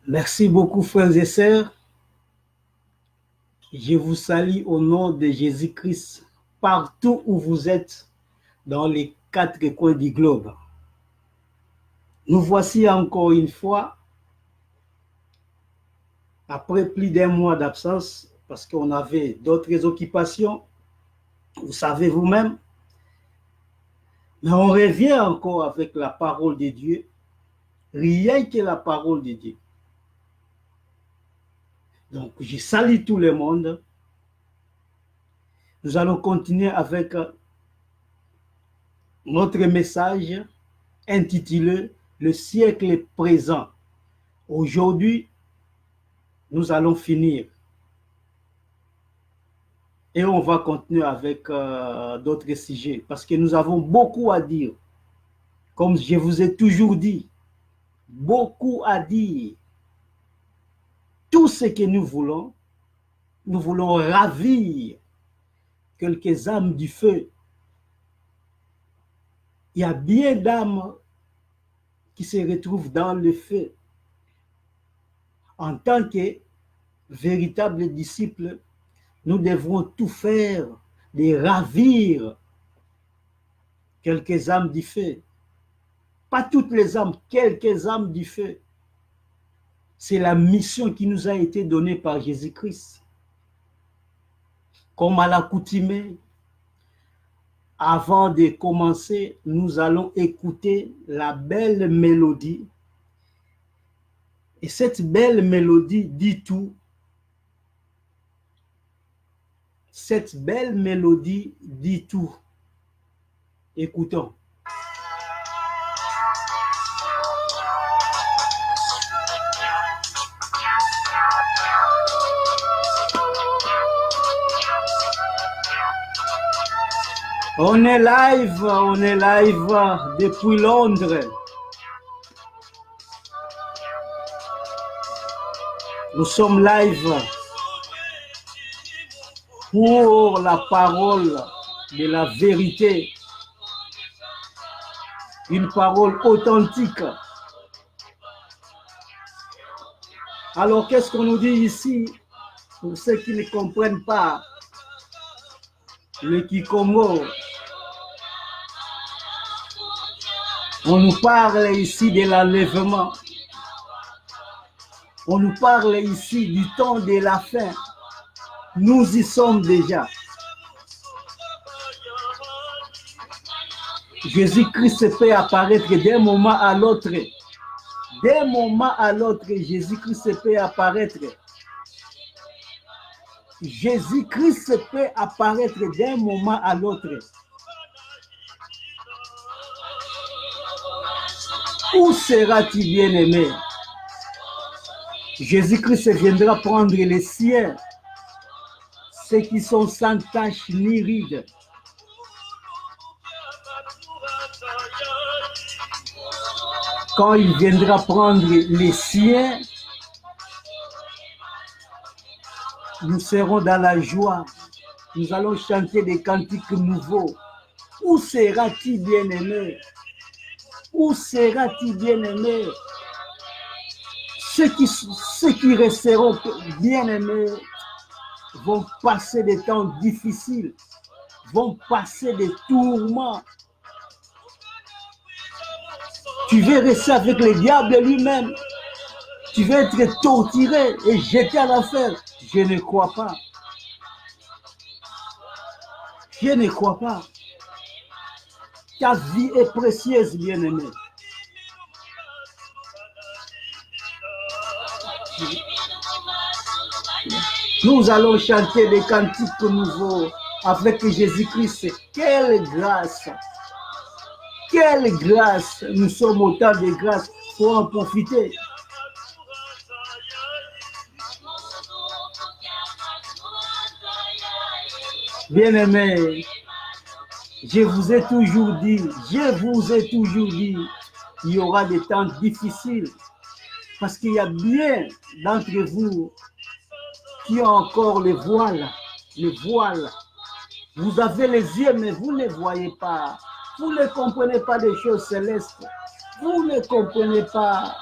Merci beaucoup, frères et sœurs. Je vous salue au nom de Jésus-Christ, partout où vous êtes, dans les quatre coins du globe. Nous voici encore une fois, après plus d'un mois d'absence, parce qu'on avait d'autres occupations, vous savez vous-même, mais on revient encore avec la parole de Dieu, rien que la parole de Dieu. Donc, je salue tout le monde. Nous allons continuer avec notre message intitulé « Le siècle présent ». Aujourd'hui, nous allons finir. Et on va continuer avec d'autres sujets parce que nous avons beaucoup à dire. Comme je vous ai toujours dit, beaucoup à dire. Tout ce que nous voulons ravir quelques âmes du feu. Il y a bien d'âmes qui se retrouvent dans le feu. En tant que véritables disciples, nous devrons tout faire de ravir quelques âmes du feu. Pas toutes les âmes, quelques âmes du feu. C'est la mission qui nous a été donnée par Jésus-Christ. Comme à l'accoutumée, avant de commencer, nous allons écouter la belle mélodie. Et cette belle mélodie dit tout. Cette belle mélodie dit tout. Écoutons. On est live depuis Londres. Nous sommes live pour la parole de la vérité. Une parole authentique. Alors, qu'est-ce qu'on nous dit ici? Pour ceux qui ne comprennent pas le Kikongo, on nous parle ici de l'enlèvement. On nous parle ici du temps de la fin. Nous y sommes déjà. Jésus-Christ peut apparaître d'un moment à l'autre. D'un moment à l'autre, Jésus-Christ peut apparaître. Jésus-Christ peut apparaître d'un moment à l'autre. Où seras-tu, bien-aimé? Jésus-Christ viendra prendre les siens, ceux qui sont sans tache ni ride. Quand il viendra prendre les siens, nous serons dans la joie. Nous allons chanter des cantiques nouveaux. Où seras-tu, bien-aimé? Où seras-tu, bien-aimé? Ceux qui resteront bien-aimés vont passer des temps difficiles, vont passer des tourments. Tu veux rester avec le diable lui-même. Tu veux être torturé et jeté à l'enfer. Je ne crois pas. Je ne crois pas. Ta vie est précieuse, bien-aimé. Nous allons chanter des cantiques nouveaux avec Jésus-Christ. Quelle grâce! Quelle grâce! Nous sommes au temps de grâce. Il faut en profiter. Bien-aimés, je vous ai toujours dit, il y aura des temps difficiles. Parce qu'il y a bien d'entre vous qui ont encore le voile. Vous avez les yeux, mais vous ne voyez pas. Vous ne comprenez pas des choses célestes. Vous ne comprenez pas.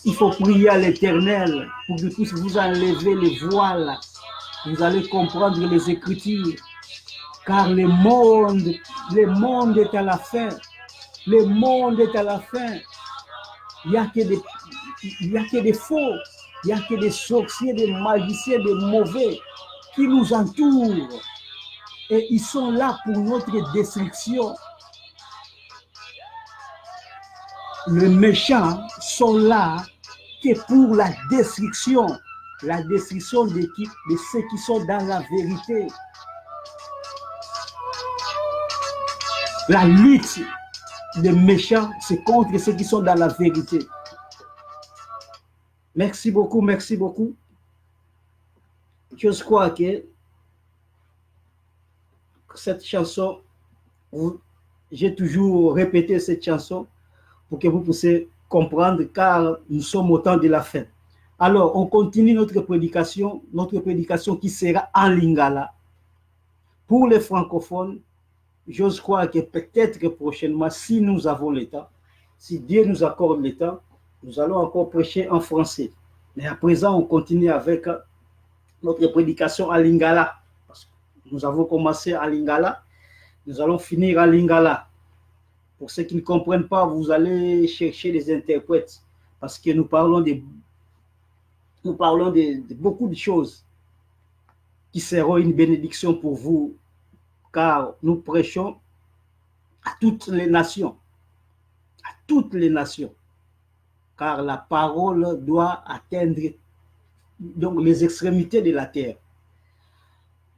Il faut prier à l'Éternel pour qu'il puisse vous enlever les voiles. Vous allez comprendre les Écritures. Car le monde est à la fin. Le monde est à la fin. Il n'y a que des faux. Il n'y a que des sorciers, des magiciens, des mauvais qui nous entourent. Et ils sont là pour notre destruction. Les méchants sont là que pour la destruction de qui? De ceux qui sont dans la vérité. La lutte des méchants, c'est contre ceux qui sont dans la vérité. Merci beaucoup, merci beaucoup. Je crois que cette chanson, j'ai toujours répété cette chanson pour que vous puissiez comprendre, car nous sommes au temps de la fin. Alors, on continue notre prédication qui sera en lingala. Pour les francophones, j'ose croire que peut-être prochainement, si nous avons le temps, si Dieu nous accorde le temps, nous allons encore prêcher en français. Mais à présent, on continue avec notre prédication à lingala. Parce que nous avons commencé à lingala, nous allons finir à lingala. Pour ceux qui ne comprennent pas, vous allez chercher les interprètes, parce que nous parlons de beaucoup de choses qui seront une bénédiction pour vous, car nous prêchons à toutes les nations, car la parole doit atteindre donc les extrémités de la terre.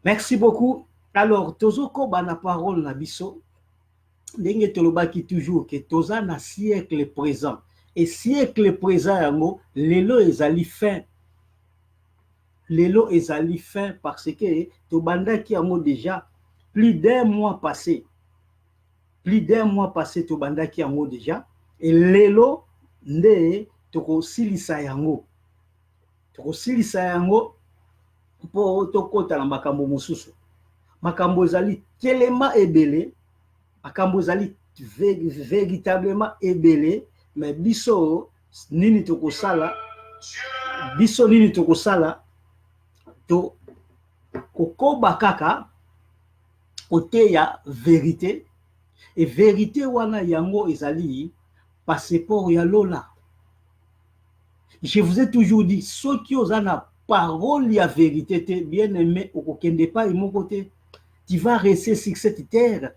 Merci beaucoup. Alors, tozoko bana parole na biso, ndenge tolobaki toujours que toza na siècle présent, et siècle présent yango lelo ezali fin. Lelo ezali fin parce que tobandaki yango déjà plus d'un mois passé. Tobandaki yango déjà, et lelo nde tokosilisa yango. Po tokota na makambo mosusu. Makambo ezali tellement ebele, makambo ezali véritablement ebele, mais biso nini tokosala to kokoba kaka côté ya vérité, et vérité wana yango ezali passeport ya lola. Je vous ai toujours dit, ceux qui osent la parole ya vérité, bien aimé, au kokende pas et mon côté, tu vas rester sur cette terre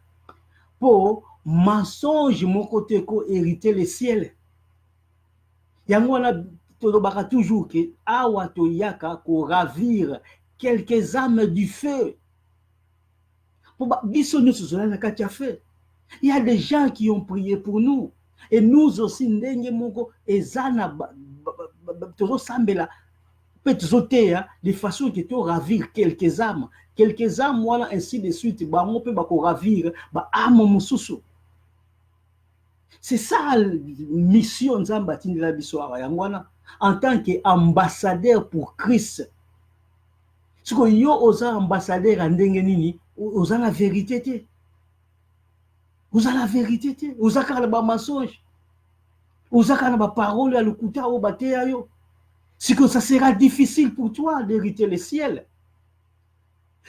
pour mensonge mon côté ko hériter le ciel. Yango wana tolobaka toujours que awa to yaka ko ravir quelques âmes du feu. Pour biso nous cela na katia feu. Il y a des gens qui ont prié pour nous, et nous aussi ndenge moko ezana tozo sambela peut zoter de façon que to ravir quelques âmes voilà ainsi de suite ba mo pe ba ko ravir ba âme mususu. C'est ça la mission nzamba tindela biso awa yangwana en tant qu'ambassadeur pour Christ. Ce que yo oza ambassadeur ndenge nini oza la vérité te. Vous avez la vérité, vous avez le mensonge, vous avez la parole à l'okuta au bateau. C'est que ça sera difficile pour toi d'hériter le ciel.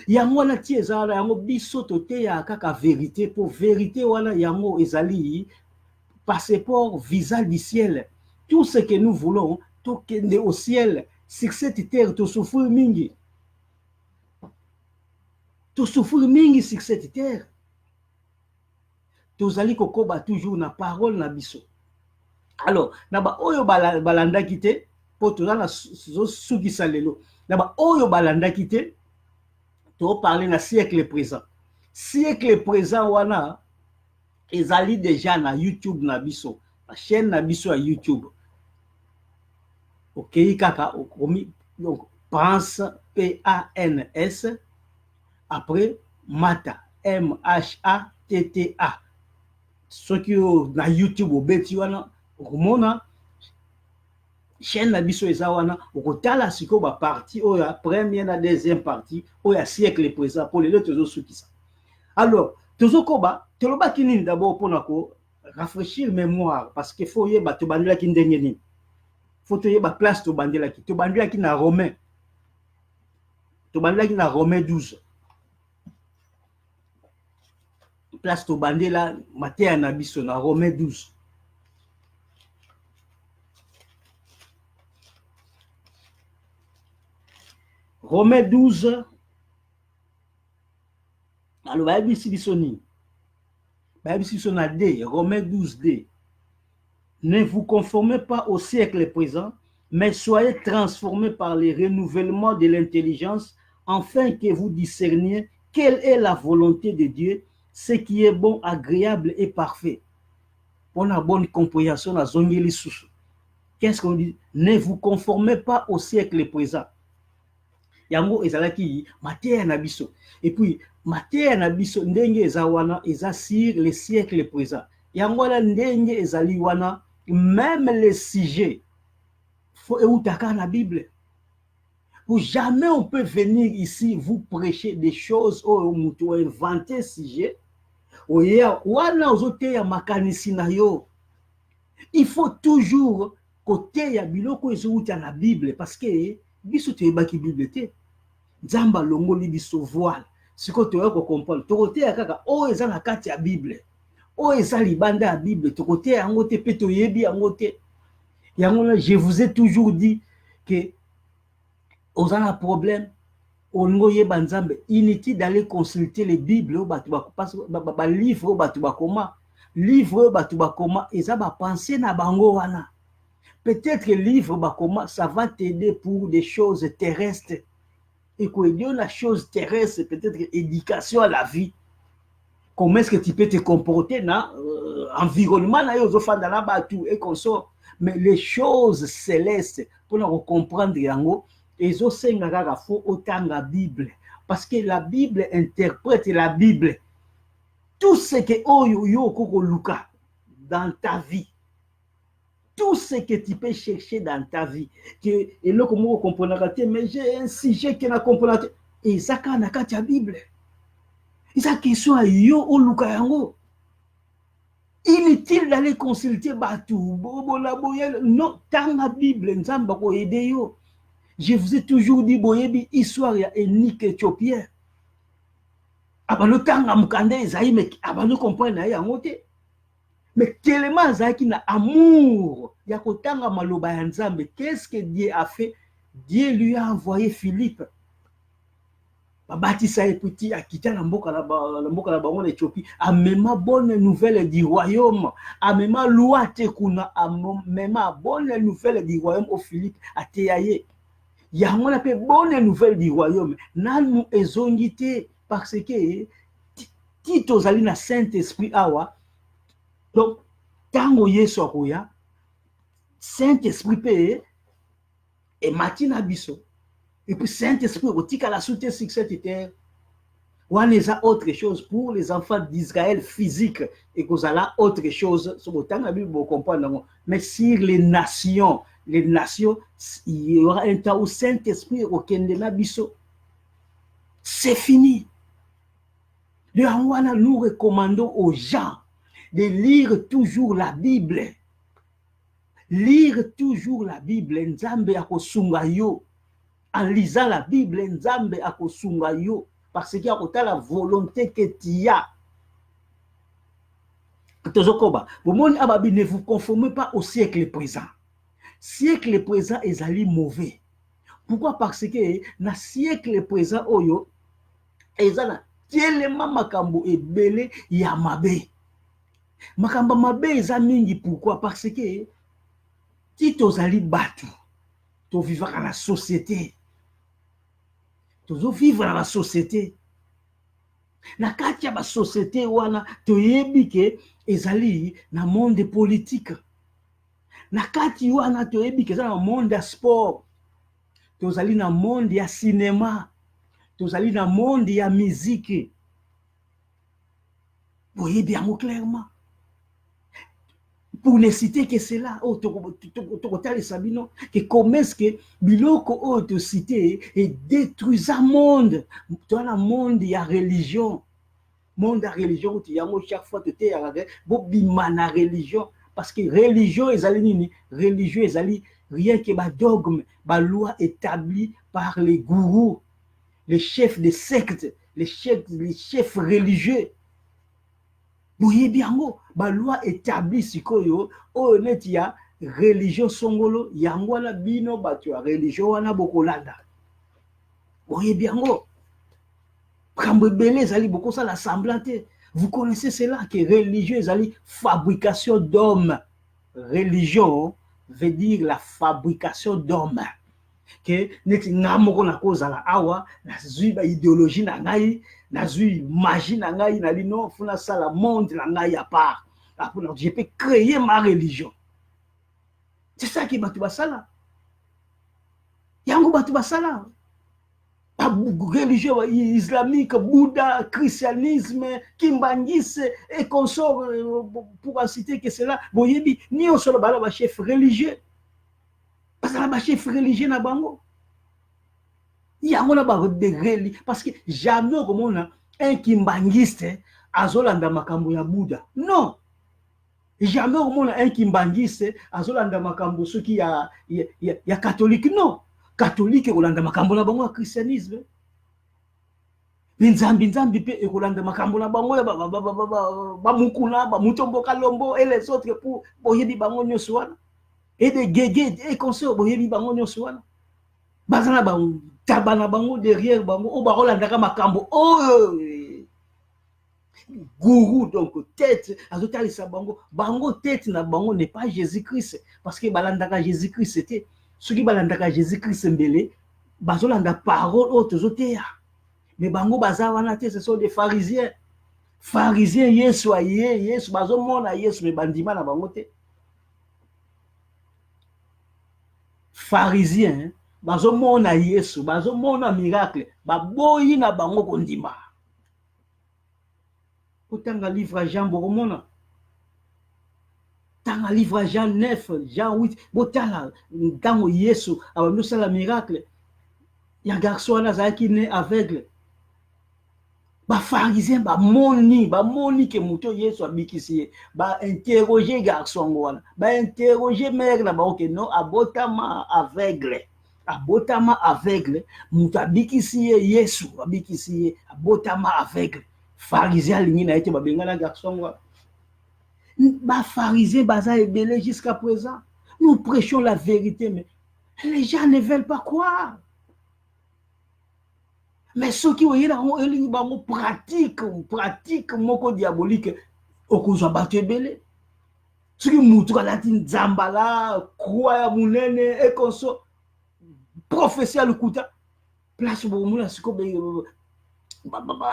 Yango na tiezala yango bisoto te ya kaka vérité, pour vérité wala yango ezali passeport visa du ciel. Tout ce que nous voulons, tout kende au ciel, sur cette terre, to souffrir mingi. To souffrir mingi sur cette terre. Tozali kokoba toujours na parole na biso. Alors, naba oyo balanda kite, po tozala suki salelo. Naba oyo balanda kite, to parler na siècle présent. Siècle présent wana, ezali déjà na YouTube na biso, la chaîne na biso à YouTube. Ok, kaka, donc, pense, P-A-N-S, après, Mata, M-H-A-T-T-A. Ceux qui ont na YouTube au beti wana okomona chaîne na biso eza wana okotala siko ba partie oya première na deuxième partie oya siècle présent pour les autres soki ça. Alors tozokoba toloba kinini d'abord pour nako rafraîchir mémoire parce que faut yeba to bandela ki ndenge nini. faut te yeba place to bandela ki na Romain. To bandela ki na Romain 12. Place to bandela Matthieu na biso na Romain 12. Romains 12. Alors, Bible si bisoni. Bible si son D, Romains 12 D. Ne vous conformez pas au siècle présent, mais soyez transformés par le renouvellement de l'intelligence, afin que vous discerniez quelle est la volonté de Dieu, ce qui est bon, agréable et parfait. Pour la bonne compréhension, la zone sous. Qu'est-ce qu'on dit? Ne vous conformez pas au siècle présent. Yango ezalaki Matthieu na biso. Et puis Matthieu na biso ndenge ezawana eza sur le siècle présent. Yango la ndenge ezali wana même les sujets faut eutaka na Bible. Pour jamais on peut venir ici vous prêcher des choses ou mutu inventer sujet. Oya wana ozote ya makanisi na yo. Il faut toujours côté ya biloko ezouta na Bible parce que biso te baki Bible te. Nzamba longoli biso voile. Siko to ko comprendre. To côté ya kaka o eza na kati ya Bible. O eza libanda ya Bible. To côté yango te pe to yebi yango te. Yango je vous ai toujours dit que aux un problème ongo yeba nzambe inutile d'aller consulter les Bibles au batu ba livre au batu ba koma. Livre au batu ba koma eza ba penser na bango wana. Peut-être que livre bakoma, ça va t'aider pour des choses terrestres. Et quoi, il y a la chose terrestre, peut-être éducation à la vie. Comment est-ce que tu peux te comporter dans l'environnement, et qu'on sort. Mais les choses célestes, pour nous comprendre, ils ont faut autant la Bible. Parce que la Bible interprète la Bible. Tout ce que dans ta vie. Tout ce que tu peux chercher dans ta vie, que et là comment comprendre mais j'ai un sujet qui n'a comprendre et ça quand na kati ya Bible. Isa question yo o luka yango. Inutile d'aller consulter batu bobola boyel non dans la Bible nzamba ko aider yo. Je vous ai toujours dit boyebi histoire ya Enique éthiopien. Abano tanga mukande ezai mais abano comprendre na yango te. Mais tellement Zaki na amour, yakotanga maloba ya Nzambe. Qu'est-ce que Dieu a fait? Dieu lui a envoyé Philippe. Babatisa petit a quitté la mboka la bango d'Éthiopie. Amema bonne nouvelle du royaume. Amema loi te kuna amema bonne nouvelle du royaume au Philippe a teyaye. Yango na pe bonne nouvelle du royaume. Nanu ezongite parce que Tito zali na Saint-Esprit awa. Donc, tango yesu akoya, Saint-Esprit paye, et matina biso, et puis Saint-Esprit otika la soute sur cette terre, ou on a autre chose pour les enfants d'Israël physique, et qu'on a autre chose, sur le temps la Bible vous comprendre, mais sur les nations, il y aura un temps où Saint-Esprit au kendena biso, c'est fini. De Anwana, nous recommandons aux gens de lire toujours la Bible. Lire toujours la Bible. Nzambe akosunga yo. En lisant la Bible, Nzambe akosunga yo. Parce qu'il y a la volonté que tu as. Ne vous conformez pas au siècle présent. Siècle présent est allé mauvais. Pourquoi? Parce que dans le siècle présent, oyo, ezana tellement makambo ebele ya mabe. Makamba mabe eza mingi. Pourquoi? Parce que si tozali batu, to vivre dans la société. Tozo vivre dans la société. Na kati ya ba société wana toyebi ke ezali na monde politique. Na kati wana toyebi ke ezali na monde ya sport. Tozali na monde ya cinéma. Tozali na monde ya musique. Vous voyez bien clairement. Pour ne citer que cela, que comment est-ce que biloko auto cité et détruisant monde, dans le monde il y a religion, monde à religion tu y a chaque fois tu t'es bobima na religion parce que religion est allé nini, religion est allé rien que ba dogme, ba loi établie par les gourous, les chefs de sectes, les chefs religieux. Boye biango, ba loi établie sikoyo, o net ya religion songolo, yango na bino batu ya religion wana bokolanda. Boye biango. Kambo belé zali boko ça la semblante. Vous connaissez cela que religion zali fabrication d'hommes. Religion veut dire la fabrication d'hommes. Que neti ngamoko na kozala awa na zui ba idéologie na ngai na zui magie na ngai na lino funa sala monde na ngai à part. Après je peux créer ma religion. C'est ça qui batu basala. Yango batu basala. Religion islamique, Bouddha, christianisme, Kimbangis et consorts, pour en citer que cela, boyebi ni on solo bala ba chef religieux. Parce que la chef religieux na bango. Il y a mon ba de religieux parce que jamais comme on a un kimbangiste azolanda makambo ya Bouddha. Non. Jamais comme on a un kimbangiste azolanda makambo ceux qui ya catholique non. Catholique ekolanda makambo na bango ya christianisme. Nzambi pe ekolanda makambo na bango ya ba mukuna ba mutombo kalombo et les autres pour boyebi bango nyoso wana. Et des guégués et consort boyebi bango nyoso wana. Bazana ba tabana bango derrière bango o ba rolanda ka makambo oh gourou donc tête azotalisa bango tête na bango n'est pas Jésus-Christ parce que balanda ka Jésus-Christ c'était ceux qui balandaka Jésus-Christ mbele bazolanda parole autres oteya mais bango bazawana te ce sont des pharisiens yesu bazomona yesu mais bandima na bango te pharisiens bazomona yesu bazomona miracle baboyi na bango kondima otanga livre Jean bokomona dans le livre Jean 9, Jean 8, botala ntango Yesu abandosa la miracle. Il y a un garçon qui est né aveugle. Ba pharisien ba moni que muto Yesu abikisi ba interroger garçon wana. Ba interroger mère na ba OK non abotama aveugle. Muto abikisi Yesu abikisi abotama aveugle. Pharisien lingi na ete ba bengala garçon wana. Bah, pharisiens, baza et belé jusqu'à présent. Nous prêchons la vérité, mais les gens ne veulent pas croire. Mais ceux qui pratique moko diabolique, au cause de belé. Ceux qui montrent la zambala, croix mounene, et qu'on soit prophétie à l'Ukuta. Place pour nous,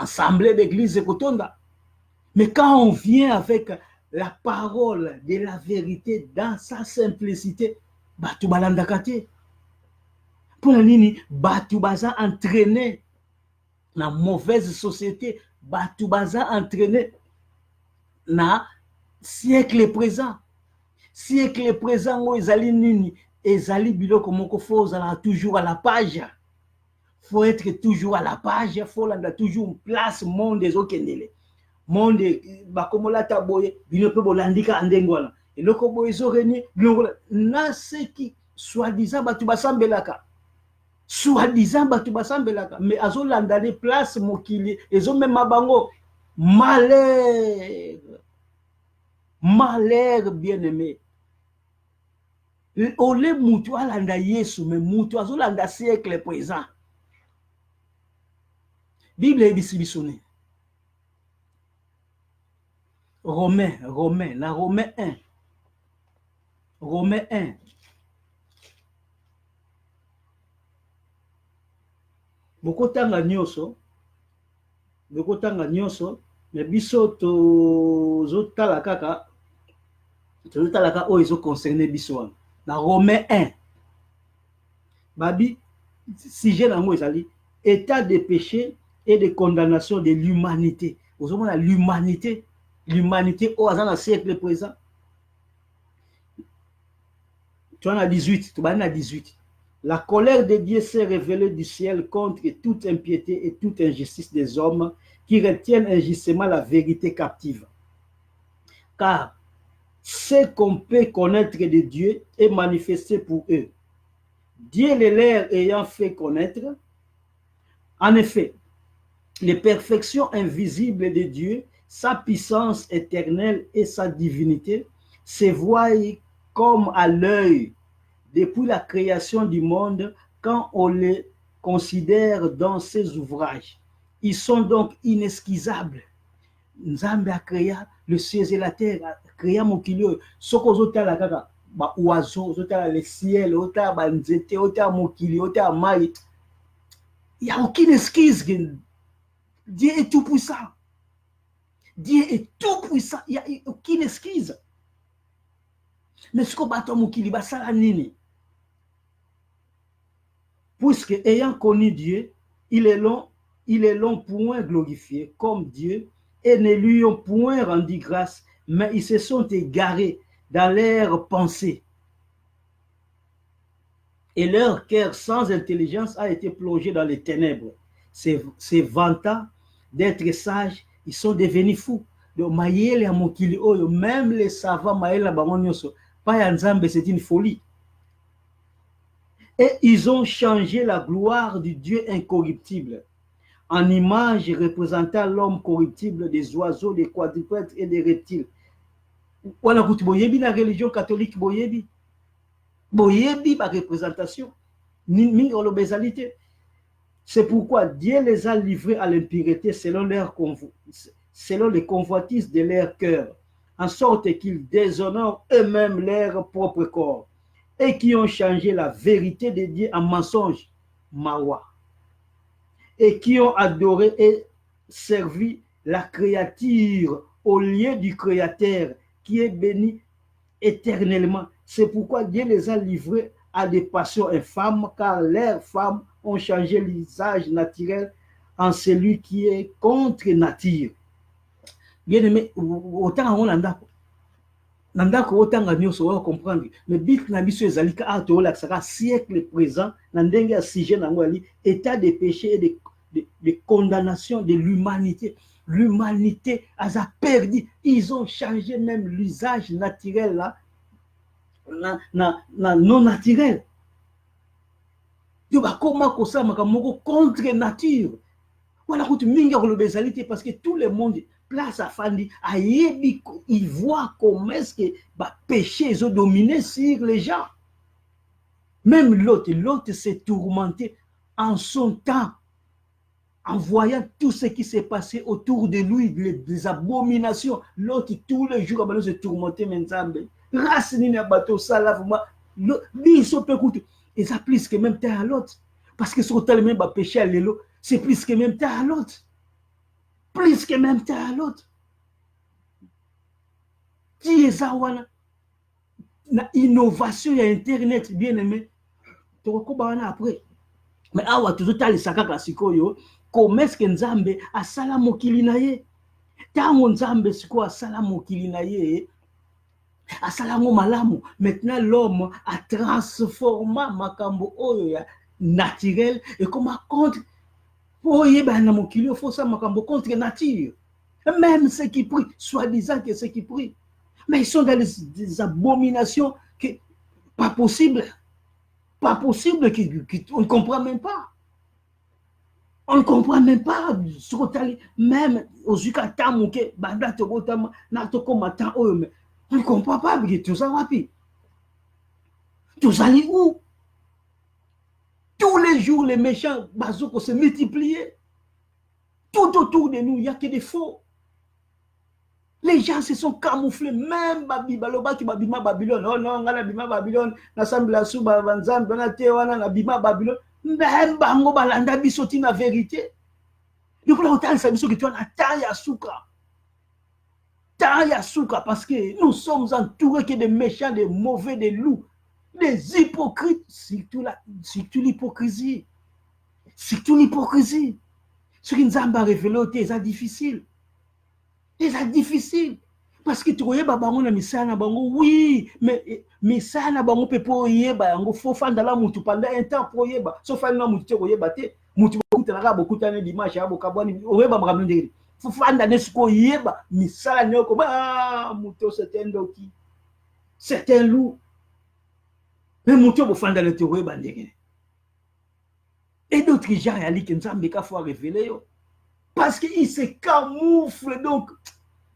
assemblée d'église et kotonda. Mais quand on vient avec la parole de la vérité dans sa simplicité, batu balandakate. Pour la nini, batu baza entraîné na mauvaise société, batu baza entraîné na siècle présent. Siècle présent, où ezali nini, ezali biloko moko fo zala toujours à la page. Faut être toujours à la page, faut landa toujours place monde des okendele. Monde bakomola taboye bino pe bolandika andengwana eloko boye zoreni bilongola na seki soi-disant batu basambelaka mais azolanda les place mokili ezo même bango malheur bien aimé ole mutu alanda Yesu mais mutu azolanda siècle présent Bible ebisibisone Romains 1. Romains 1. Bokotanga nyonso, mais biso tozotala kaka oyo ezo concerné biso wana. Na Romains 1. Babi, sujet nango ezali état de péché et de condamnation de l'humanité. Vous avez l'humanité au hasard dans le siècle présent. Tu en as 18, tu en as 18. La colère de Dieu s'est révélée du ciel contre toute impiété et toute injustice des hommes qui retiennent injustement la vérité captive. Car ce qu'on peut connaître de Dieu est manifesté pour eux. Dieu les leur ayant fait connaître, en effet, les perfections invisibles de Dieu, sa puissance éternelle et sa divinité, se voient comme à l'œil depuis la création du monde quand on les considère dans ses ouvrages. Ils sont donc inesquisables. Nzambe a créé le ciel et la terre, a créé mokili oyo soki ozotala kaka baoiseau ozotala le ciel otala banzete otala mokili otala mai, il n'y a aucune esquisse que Dieu est tout puissant. Dieu est tout puissant, il n'y a aucune esquisse. Mais ce qu'on bato mokili basala nini, puisque ayant connu Dieu, ils l'ont point glorifié comme Dieu et ne lui ont point rendu grâce, mais ils se sont égarés dans leurs pensées. Et leur cœur sans intelligence a été plongé dans les ténèbres. Se vantant d'être sages, ils sont devenus fous. Donc, même les savants, c'est une folie. Et ils ont changé la gloire du Dieu incorruptible en image représentant l'homme corruptible, des oiseaux, des quadrupèdes et des reptiles. Voilà, vous voyez la religion catholique, boyebi par représentation, ni l'obésalité. C'est pourquoi Dieu les a livrés à l'impureté selon les convoitises de leur cœur, en sorte qu'ils déshonorent eux-mêmes leur propre corps, et qui ont changé la vérité de Dieu en mensonge, mawa, et qui ont adoré et servi la créature au lieu du Créateur qui est béni éternellement. C'est pourquoi Dieu les a livrés à des passions infâmes, car leurs femmes ont changé l'usage naturel en celui qui est contre nature. Bien aimé, autant on en a nandako otanga nyonso wa comprendre, mais bit na biso ezalika ato la sera siècle présent na ndenge ya sujet nango ali état de péché et de condamnation de l'humanité. L'humanité a perdu, ils ont changé même l'usage naturel là na non naturel. Donc comment ça makamoko contre nature. Voilà que tu minga ko bezalité parce que tout le monde place à Fandi, il voit comment est-ce que bah, péché ils ont dominé sur les gens. Même l'autre s'est tourmenté en son temps, en voyant tout ce qui s'est passé autour de lui, des abominations. L'autre, tous les jours, il se tourmentait, mais race ni na bateau, ça là, vraiment, ils sont peu coûteux. Et ça plus que même temps à l'autre. Parce que sur le même péché à l'élo, c'est plus que même temps à l'autre. Plus que même temps à l'autre. Qui est ça, la innovation et Internet, bien aimé, tu vas après. Mais awa toujours tali saka klasiko yo, comment est-ce que Nzambe a sala mokili na ye? Tango Nzambe siko a sala mokili na ye, a sala ngo malamu. Maintenant l'homme a transformé makambo oyo ya naturel et comment contre pour y ben na mokili il faut ça makambo contre nature. Même ceux qui prient, soi-disant que ceux qui prient, mais ils sont dans des abominations que pas possible. Pas possible, on ne comprend même pas. On ne comprend même pas. Même aux Yucatan, on ne comprend pas. Tout ça, tout ça, où? Tous les jours, les méchants se multiplient. Tout autour de nous, il n'y a que des faux. Les gens se sont camouflés, même Babylone, qui Babima Babylone, oh non, Babima Babylone, l'Assemblée la sous Banzan, Donatewana, Babima Babylone, même Bango Balanda Bisoti la vérité. Donc là, on t'a dit que tu as taille à souka, parce que nous sommes entourés que des méchants, des mauvais, des loups, des hypocrites, surtout l'hypocrisie. Surtout l'hypocrisie. Ce qui nous a révélé, c'est difficile. C'est difficile. Parce que tu vois, bango na misana bango, oui, mais misana bango peut pas yeba, bango faut faire dans la mutu pendant un temps pour yeba. Sauf que na mutu te yeba te, mutu beaucoup na beaucoup tane dimanche ya bokabwani, oyeba makamno ndeli. Faut faire dans ce ko yeba, misala nyoko ba mutu c'est un doki. certains loups, mais mon Dieu, vous dans le terreau, et d'autres gens, il y a des gens qui faut révéler. Parce qu'ils se camouflent. Donc,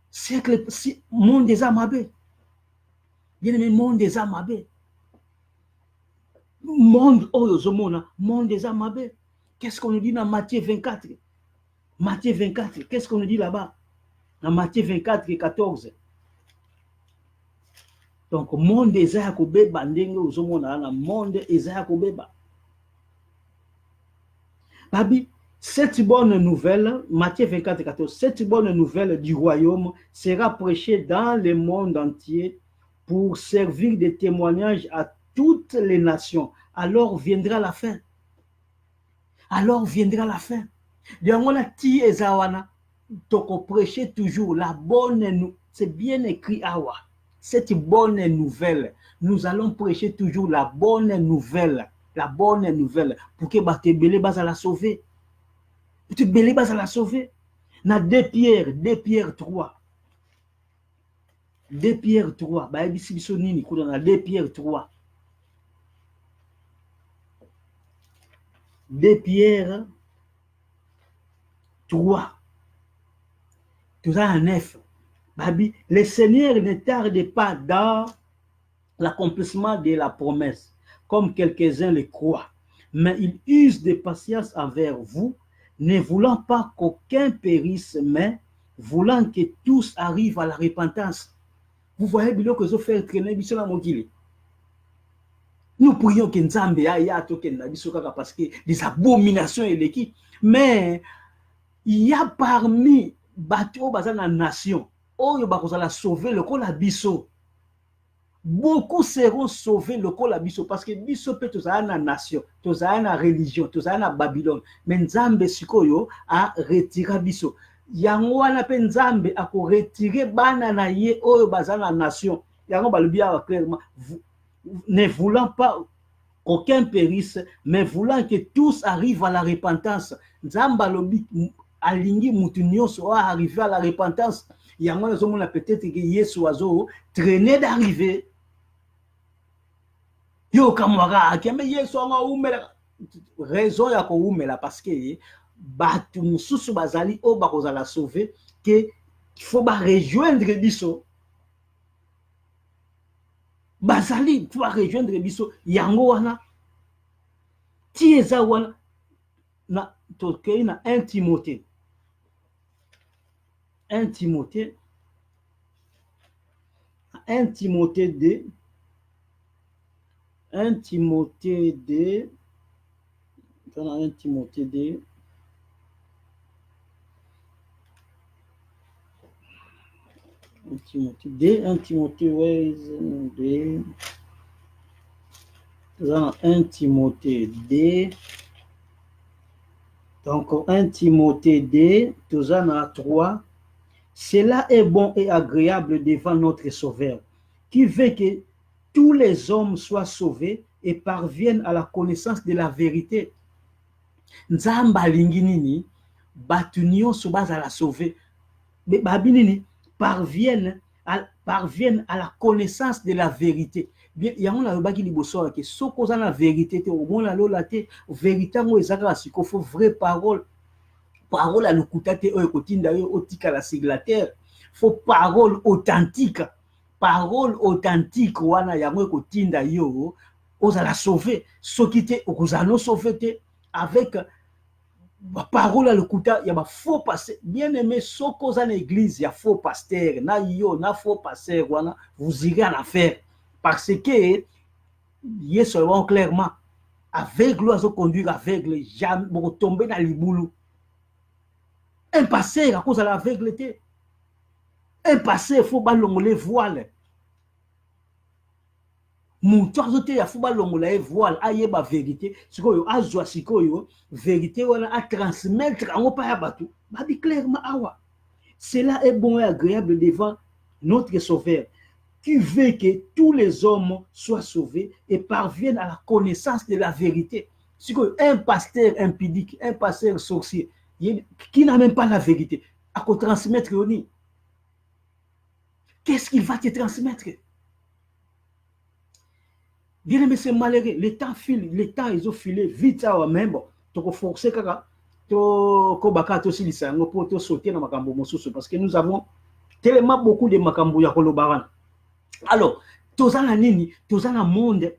c'est le monde des Amabés. Bien aimé, monde des Amabés. Monde, monde des Amabés. Qu'est-ce qu'on nous dit dans Matthieu 24? Matthieu 24, qu'est-ce qu'on nous dit là-bas? Dans Matthieu 24, 14. Donc, monde des Amabés, monde des Amabés. Babi, cette bonne nouvelle, Matthieu 24, 14, cette bonne nouvelle du royaume sera prêchée dans le monde entier pour servir de témoignage à toutes les nations. Alors viendra la fin. Alors viendra la fin. Donc prêcher toujours la bonne nouvelle. C'est bien écrit awa. Cette bonne nouvelle. Nous allons prêcher toujours la bonne nouvelle. La bonne nouvelle. Pour que Batebele basa la sauver. Tu belé basa la sauver. Na 2 Pierre 3. 2 Pierre 3. Ba ebisi biso nini kuna na 2 Pierre 3. 2 Pierre 3. Tout ça en 9. Babi, le Seigneur ne tarde pas dans l'accomplissement de la promesse, comme quelques-uns le croient, mais il use de patience envers vous, ne voulant pas qu'aucun périsse, mais voulant que tous arrivent à la repentance. Vous voyez bien que je fais traîner la mokili. Nous prions que Nzambe parce que des abominations et l'équipe, mais il y a parmi bateau bazana nation, oh la sauver le col abisso. Beaucoup seront sauvés le col abisso parce que biso peut tous na nation, tous na religion, tous na Babylone, mais Nzambe sikoyo a retiré biso. Yango wana pe Nzambe a ko retirer bana na ye oyo bazana nation. Yango balubia clairement ne voulant pas qu'aucun périsse, mais voulant que tous arrivent à la repentance. Nzamba lobi alingi mutunyo soit arrivé à la repentance. Yango nazomona peut-être que Yesu azo traîner d'arriver. Yo kamwaka mais Yesu anga umela raison ya ko umela parce que batu mususu bazali o bakozala sauver que il faut ba rejoindre biso. Bazali tu vas rejoindre biso yango wana ti eza wana na tokei na 1 Timothée 2 1 Timothée 2 1 Timothée 2 1 Timothée 2 1 Timothée 2 1 Timothée ouais 2 1 Timothée 2 donc 1 Timothée 2 tous en 3. Cela est bon et agréable devant notre Sauveur, qui veut que tous les hommes soient sauvés et parviennent à la connaissance de la vérité. Nzamba linginini, batunio sobaza la sauver, mais babinini parviennent à la connaissance de la vérité. Bien, il y a un baki liboso que sokoza la vérité, au moins la lolate, vérité ngo ezaka siko faut vraie parole. Parole à l'okutate oyokotinda yo otika la siglater. Faut parole authentique. Parole authentique wana yango ekotinda yo ozala sauver. Sokite okozano sauver te avec parole à l'okuta ya ba faux pasteur. Bien aimé sokoza na église ya faux pasteur na yo na faux pasteur wana vous irez en affaire parce que Yesu va clairement aveugle azo conduire aveugle jamais tomber dans libulu. Un passé à cause de l'aveugleté. Un passé, il faut balongoler voile. Mon toit il faut balongoler voile. Aïe ba vérité. Ce que azwa sikoyo vérité on a transmettre en pas bateau. Babi clairement awa. Cela est bon et agréable devant notre Sauveur, qui veut que tous les hommes soient sauvés et parviennent à la connaissance de la vérité. Ce que un pasteur impudique, un pasteur sorcier qui n'a même pas la vérité, à quoi transmettre, qu'est-ce qu'il va te transmettre? Bien aimé, c'est malheureux. Le temps file, le temps ils ont filé vite ça même bon. Tu forcer kaka to ko baka to silisa ngo pour to sauter dans makambo mosusu parce que nous avons tellement beaucoup de makambo ya kolobaran. Alors, tozana nini, tozana monde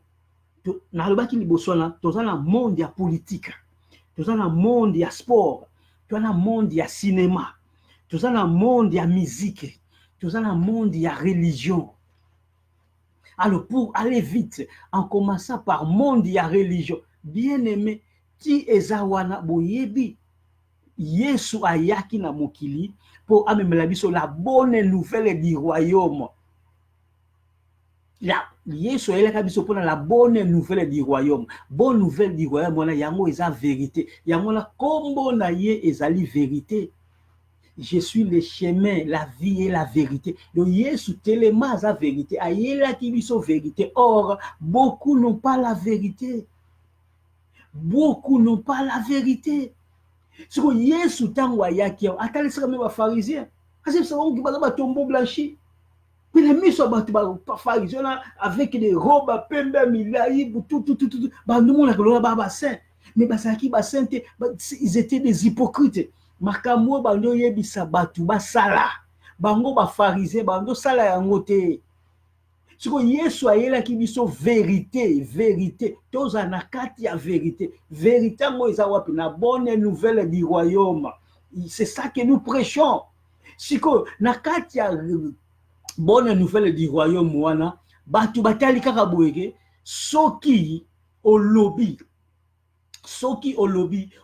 na lobaki liboso na tozana monde ya politique. Tozana monde ya sport, tozana monde ya cinéma, tozana monde ya musique, tozana monde ya religion. Alors, pour aller vite, en commençant par monde ya religion, bien aimé, ti ezawana boyebi, Yesu ayaki na mokili, pour amemela biso la bonne nouvelle du royaume. Yesu ayelaka biso pour la bonne nouvelle du royaume. Bonne nouvelle du royaume, wana yango eza vérité. Yango na kombo na ye ezali vérité. Je suis le chemin, la vie et la vérité. Donc, Yesu telema za vérité. Ayela ki biso vérité. Or, beaucoup n'ont pas la vérité. Beaucoup n'ont pas la vérité. Ce que Yesu tango ayaki, atalesaka même ba pharisiens. Parce que c'est on qui va tomber blanchi. Mais les miso ba pharisiens avec des robes pembe milai tout. Ba nous on a que ba saint. Mais ba saki ba sainte, ils étaient des hypocrites. Makambo bando yebisa batu basala bango ba pharisien bando sala yango te. Siko Yesu ayelaki biso vérité toza na kati ya vérité mo eza wapi na bonne nouvelle du royaume. C'est ça que nous prêchons. Siko na kati ya bonne nouvelle du royaume wana batu batali kaka boyeke soki olobi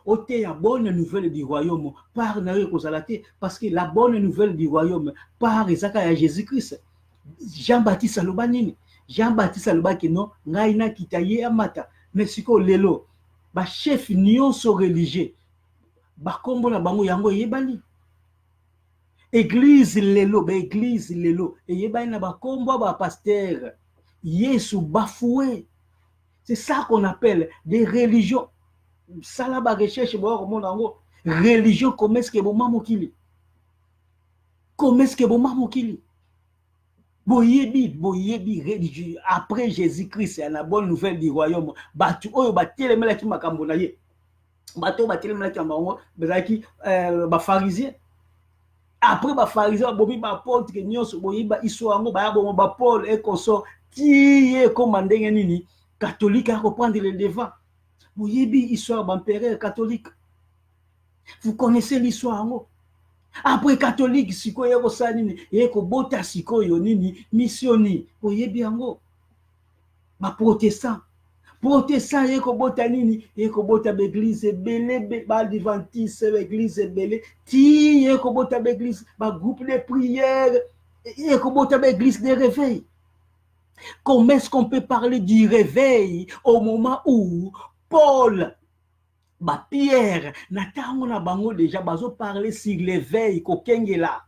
ote ya bonne nouvelle du royaume par na kozalate parce que la bonne nouvelle du royaume par ezaka ya Jésus-Christ. Jean-Baptiste aloba nini? Jean-Baptiste aloba ki non ngai na kitaye amata mais siko lelo ba chef nyonso religieux ba kombo na bango yango yebali église lelo yebali na ba kombo ba pasteur Yesu bafoué. C'est ça qu'on appelle des religions. Ça là ba recherche bo ko mona ngo religion comment est-ce que bo mamokili boyebi religieux après Jésus-Christ et la bonne nouvelle du royaume batu oyo batelemela ki makambo na ye bato batelemela ki makambo bezaki ba pharisien après ba pharisien bobi ba apôtre nyonso boyiba iso yango ba yabo ba Paul et consort qui est commandé nini catholique à reprendre le devant. Boyebi histoire d'empereur catholique. Vous connaissez l'histoire yango. Après catholique siko yeko sa nini yeko bota siko yo nini missioni boyebi yango. Ba protestant yeko bota nini yeko bota l'église belé ba adventiste l'église belé ti yeko bota l'église ba groupe de prière yeko bota l'église de réveil. Comment est-ce qu'on peut parler du réveil au moment où Paul ba Pierre natango na bango déjà bazo parler sur l'éveil ko kengela.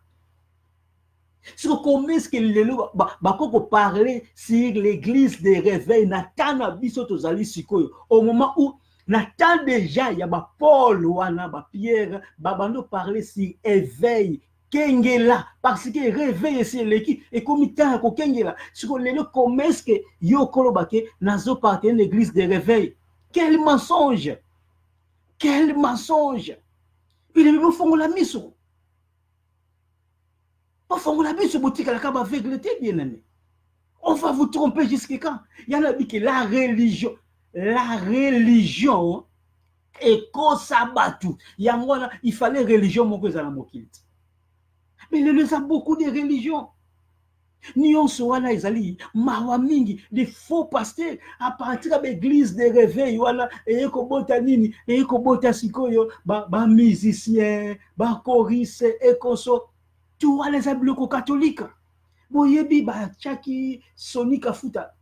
Sur comment est-ce que lelo ba ko parler sur l'église des réveils natana biso tozali sikoyo au moment où natan déjà ya ba Paul wana ba Pierre ba bando parler sur éveil kengela parce que réveil c'est l'équipe et comme temps ko kengela sur lelo comment est-ce que yo kolobake nazo partir l'église des réveils. Quel mensonge! Quel mensonge! Il est même au fond de la mise. Au fond de la mise, boutique à la cave aveuglé, bien aimé. On va vous tromper jusqu'à quand? Il y en a dit que la religion est comme ça battu. Il fallait religion, mon cousin, mais il y a beaucoup de religions. Nyonso wana ezali mawa mingi les faux pasteurs à partir de l'église de réveil wana eyeko bota nini eyeko bota sikoyo ba musicien ba choriste ekoso tu vois les abloko catholiques boyebi ba chaki Soni Kafuta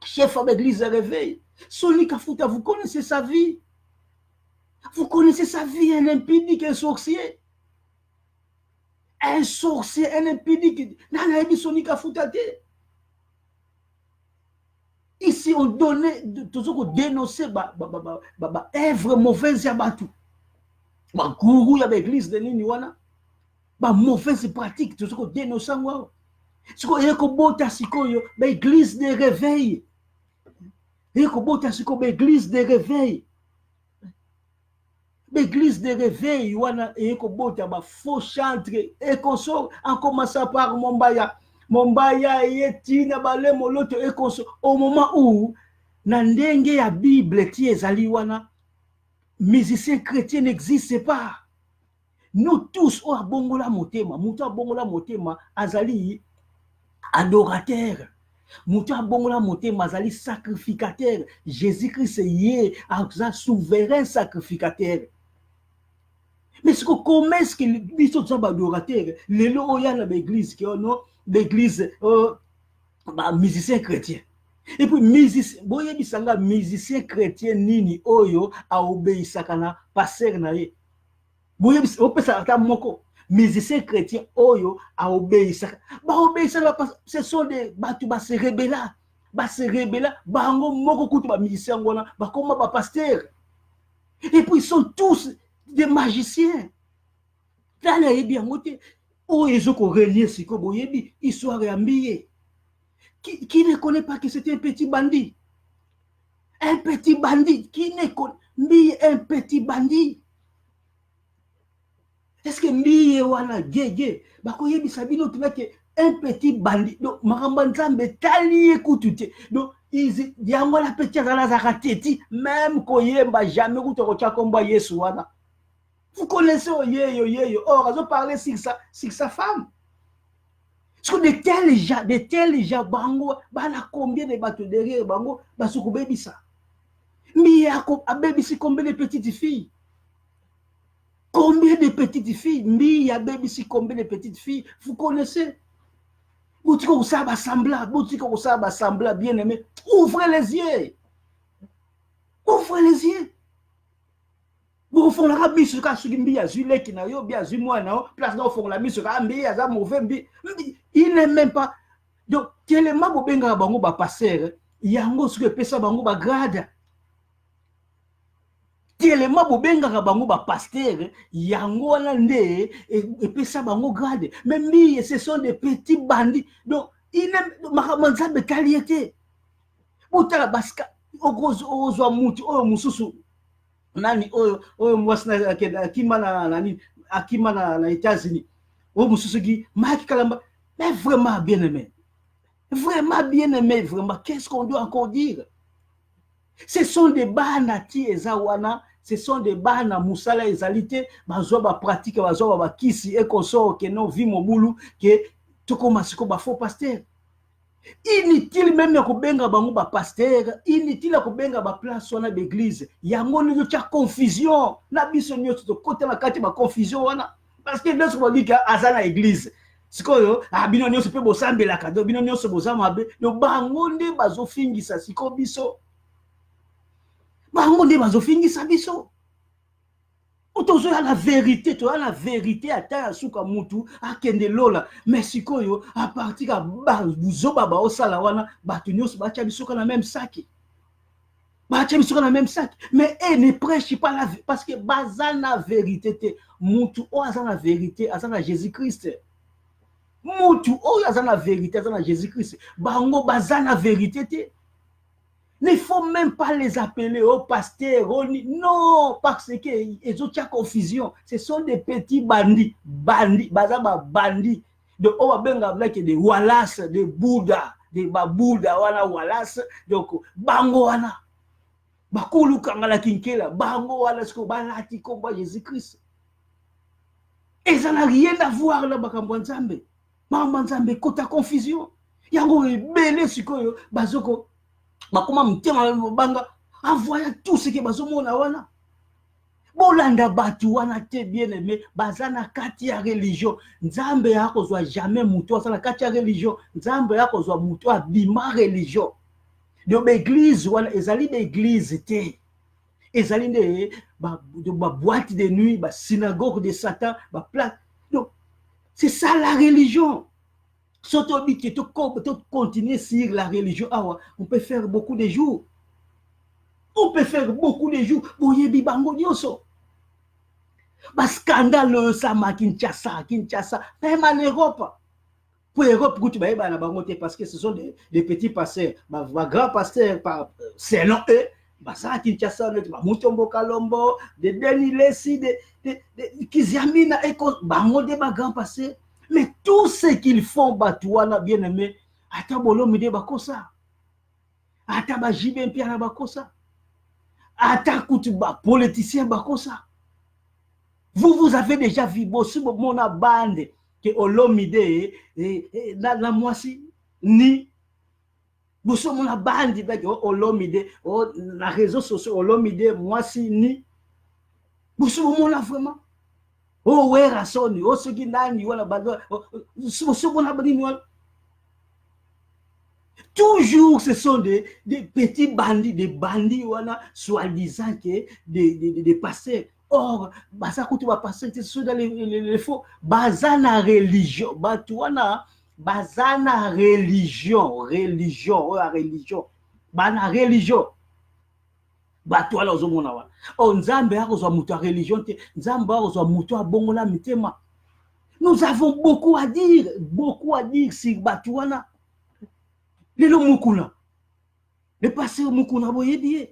chef de l'église de réveil. Soni Kafuta, vous connaissez sa vie, un impudique, un sorcier. Un impudique. Soni Kafuta. Ici, on donnait, toujours dénoncer œuvre mauvaise à Batou. Gourou, il y a l'église de Niniwana. Mauvaise pratique, toujours dénoncer. Ce qu'on a comme bota sikoyo, l'église de réveil. Et kobota siko l'église de réveil. L'église de réveil, wana et kobota ba faux chantre et consort en commençant par Mombaya et tina bale moloto et consort au moment où na ndenge ya Bible ti ezali wana musicien chrétien n'existe pas. Nous tous o abongola motema, mutu abongola motema azali adorateur. Mutu abongola motema azali sacrificateur. Jésus-Christ est un souverain sacrificateur. Mais ce que comment est-ce que les autres sont adorateurs? Les lois il y a dans l'église qui non l'église musicien chrétien. Et puis musicien, boye bisanga musicien chrétien nini oyo a obéissaka na pasteur na ye. Boye bisanga opesa ata moko musicien chrétien oyo a obéissaka. Ba obéissaka ce sont des batu ba se rebella. Ba se rebella bango moko kutu ba musicien ngona ba koma ba pasteur. Et puis ils sont tous des magiciens. Dans la yebi angote o ezoko relier siko boyebi histoire ya mbiye. Qui ne connaît pas que c'était un petit bandit? Un petit bandit. Qui ne connaît Mbiye un petit bandit? Est-ce que Mbiye wana gege? Bako yebi sabino tunake un petit bandit. Donc makamba nzambe tali ekutute. Donc izi yango la petit azala zakateti même koyemba jamais kutoko chakomba Yesu wana. Vous connaissez Yeyo. Or, ils ont parlé sur sa femme. Parce que de tels gens, bango, bana combien de bateaux derrière bango, basuko baby ça. Mais a baby si combien de petites filles? Combien de petites filles? Mais y a baby si combien de petites filles? Vous connaissez? Boutiko usaba sembla, bien aimé. Ouvrez les yeux. Ouvrez les yeux. Vous font la rabbi sur la sulimbi à Zule qui n'a eu bien zu moi non place dans fond la mise sur la mbi à mauvais mbi il n'est même pas donc tellement bobenga bango ba passer yango sur pesa bango ba grade tellement bobenga bango ba pasteur yango wana nde et pesa bango grade mais mbi ce sont des petits bandits donc il est mahamanza de qualité botala baska ozo mutu o mususu nani oyo mwasina akima na nani akima na États-Unis o mususugi Maki Kalamba mais vraiment bien aimé vraiment qu'est-ce qu'on doit encore dire? Ce sont des banati ezawana, ce sont des bana musala ezalité bazwa ba pratique bazwa ba kisi et consort que non vi mobulu que tout comme siko ba faux pasteur. Inutile même ya kobenga bango ba pasteur, inutile ya kobenga ba place wana d'église. Yango nyo tia confusion. Na biso nyo to côté na kati ba confusion wana. Parce que lorsque on dit que azana église, sikoyo bino nyo se pe bosambela kado, bino nyo se bozamabe, no bango nde bazo fingisa siko biso. Bango nde bazo fingisa biso. Otozo ya la vérité ata suka mutu akende lola mais sikoyo à partir à buzoba ba osala wana batu nyos ba bisoka na même sac mais ne prêche pas la parce que bazana vérité te mutu o azana vérité azana Jésus-Christ mutu o azana vérité azana Jésus-Christ bango bazana vérité te. Il ne faut même pas les appeler au pasteur. Non, parce qu'ils ont une confusion. Ce sont des petits bandits. Bandits. De des Wallace, des Bouddha, des Babouda, wana Wallace. Donc, bango wana. Bakulu kangala kinkela. Bango wana, ce balati combat Jésus-Christ. Et ça n'a rien à voir là, Bakambanzambe. Mambanzambe, kota confusion. Yango rebelle, sikoyo, bazoko. Bakoma mtema banga avoya tout ce que bazomona wana bolanda batu wana te bien aimé bazana kati ya religion nzambe yako zwa jamais muto asana kati ya religion nzambe yako zwa muto abima religion de l'église wana ezali d'église te ezali de ba boîte de nuit ba synagogue de Satan ba place donc c'est ça la religion. Surtout que continuer sur la religion, on peut faire beaucoup de jours. Boyebi bango nyoso. Ba scandale ça ma Kinshasa, même en Europe. Pour Europe, parce que ce sont des petits pasteurs. Grands pasteurs, selon eux, ça Kinshasa, Mutombo Kalombo, des Denis Lessi, des Kiziamina, grand pasteurs. Mais tout ce qu'ils font, Batouana, bien aimé, ata bolomide bakosa, ata bajibe mpiana bakosa, ata kutuba politicien bakosa. Vous avez déjà vu mon bande que olomide la moisi ni vous sommes la bande olomide la réseau social olomide moisi ni vous sommes mon vraiment oh ouais rasoni oh ce qui nani wala bado vous sommes la bande. Toujours, ce sont des petits bandits, des bandits, voilà, soi-disant que des pasteurs. Or, ça coûte pas passer, ce sont les faux. Bazana religion, batouana, bazana religion, bana religion. Batouana ozomona wa. Oh, nzambe akozwa mutu a religion te, nzambe akozwa mutu a bongola mitema. Nous avons beaucoup à dire sur batouana. Les Mukuna, le passé Mukuna boyebie.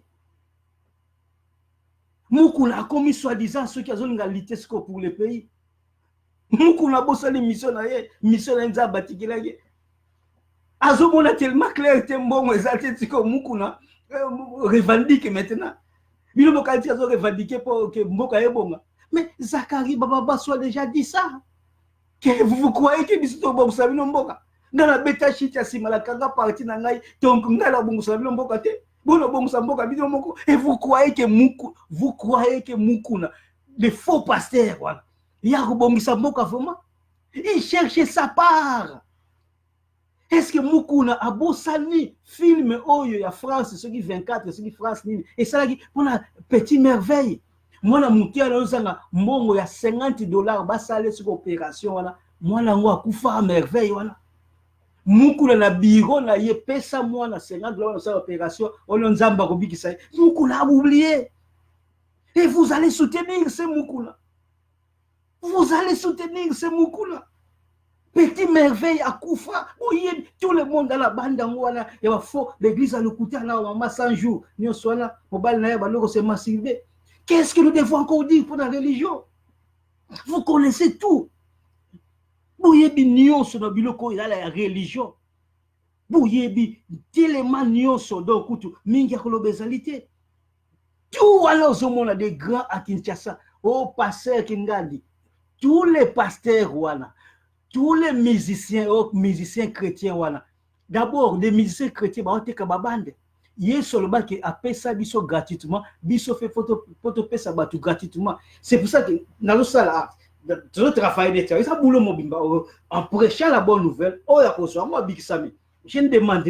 Mukuna a commis soi-disant ceux qui ont une égalité pour le pays. Mukuna bossa les missions na batikila ye. Azomona tellement clair tembo exalté tiko Mukuna revendique maintenant. Bino bokati azo revendiquer pour que mboka ebonga. Mais Zacharie Baba soit déjà dit ça. Que vous croyez que biso bon sabino mboka? Ngala beta shit ya simala kanga parti na ngai donc ngala bongusa bilo mboka te bono bongusa mboka bino moko et vous croyez que Mukuna les faux pasteurs voilà ya ko bongusa mboka vraiment il cherche sa part. Est-ce que Mukuna a bosani film oyo ya France ceux qui 24 ceux qui France nini et ça qui pour la petite merveille mwana mukia na zanga mbongo ya $50 basale sur opération voilà mwana ngo akufa merveille voilà. Mukuna na biro na ye pesa moi na $50 dans sa opération on nzamba ko bikisa Mukuna a oublié et vous allez soutenir ce Mukuna, petit merveille à Koufa oui tout le monde dans la bande ngwana ya faux l'église à le côté là maman 100 jours ni soit mobile na ya baloko c'est massivé. Qu'est-ce que nous devons encore dire pour la religion? Vous connaissez tout. Boyebi nyonso na biloko ya la religion. Boyebi tellement nyonso donc kutu mingi akoloba ezalité. Tout alors on a des grands à Kinshasa. Oh pasteur Kingandi. Tous les pasteurs wana, tous les musiciens, oh musiciens chrétiens wana. D'abord des musiciens chrétiens ba oteka babande. Yeso le ba ki apesa biso gratuitement, biso fait photo pesa batu gratuitement. C'est pour ça que dans le salle tout travail d'état ça boulot mobimba en prêchant la bonne nouvelle oh ya koso moi bikisami je ne demande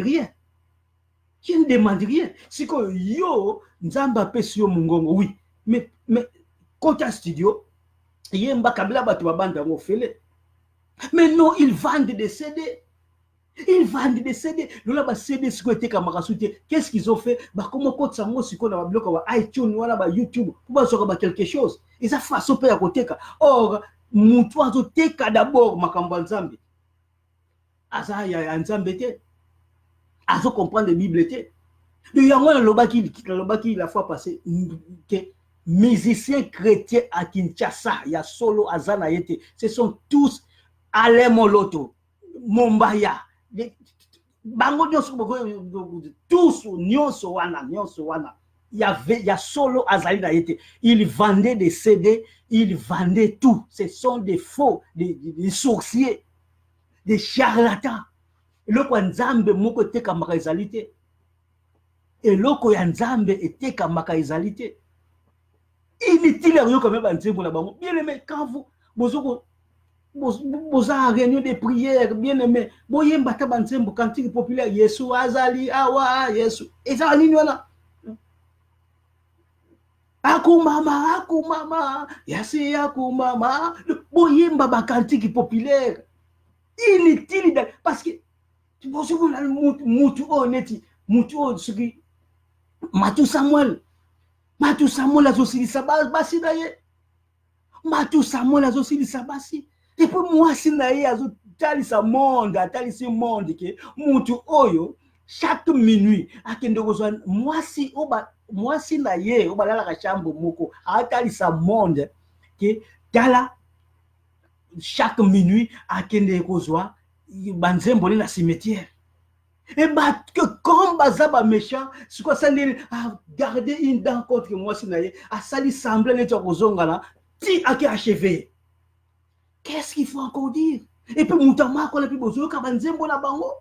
rien si ko yo nzamba pesio mungongo oui mais côté studio yemba kabila batu babanda ngo fele mais non ils vendent des CD lola ba CD siko eteka makasute qu'est-ce qu'ils ont fait ba comment côté sango siko na ba bloka wa iTunes wala ba YouTube pour ba soka ba quelque chose et ça façon pe ya koteka. Or mutu azoteka d'abord makambo nzambe aza ya nzambe te azo comprendre la Bible te de yango na lobaki la fois passée que musiciens chrétiens à Kinshasa ya solo azana yete ce sont tous Alain Moloto Mombaya bango tous nyonso wana il y a solo azali na yete il vendait des CD il vendait tout ce sont des faux des sorciers des charlatans loko nzambe moko teka maka ezalité et loko ya nzambe eteka maka ezalité inutile yo quand même nzembo na bango bien aimé quand vous boza réunion de prière bien aimé boyemba ta banzembo cantique populaire Yesu azali awa Yesu eza nini wana akumama yasi akumama boyemba ba cantique populaire inutile parce que tu vois mutu honnête mutu suki Matu Samuel azosilisa basi na ye Matu Samuel azosilisa basi et puis moi si na ye talisa monde atalisi monde ke mutu oyo chaque minuit akende kozwa mwasi na ye obalalaka chambre moko atalisa monde ke tala chaque minuit akende kozwa banzembo na cimetière. Et bah, que comme Bazaba méchant, c'est quoi ça, garder une dent contre moi, si à ça lui semble n'être aux ongles, ti à qui achevé. Qu'est-ce qu'il faut encore dire? Et puis, Moutama, qu'on a pu besoin, Kabanzembo na bango.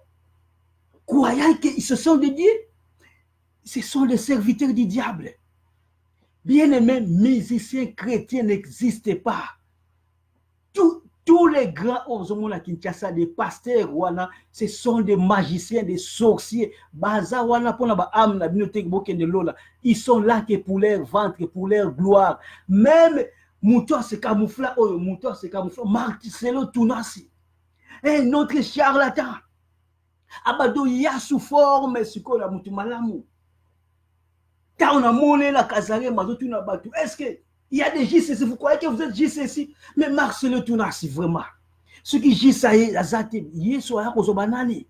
Croyant qu'ils se sont de Dieu, ce sont les serviteurs du diable. Bien-aimés, musiciens chrétiens n'existent pas. Tous les grands Ozomona Kinshasa, des pasteurs, ce sont des magiciens, des sorciers. Ils sont là que pour leur ventre, pour leur gloire. Même Mouton se camoufle, Mouton se camoufle, Marcelo Tunasi, un autre charlatan. Abado ya sous forme, ce qu'on a Moutoumalamu. Quand on a monnaie la casare, Mazotuna Batu. Est-ce que il y a des JCC, vous croyez que vous êtes JCC? Mais Marcelo Tunasi, vraiment. Ce qui JCC, Azate, Yesoa, Kozobanani.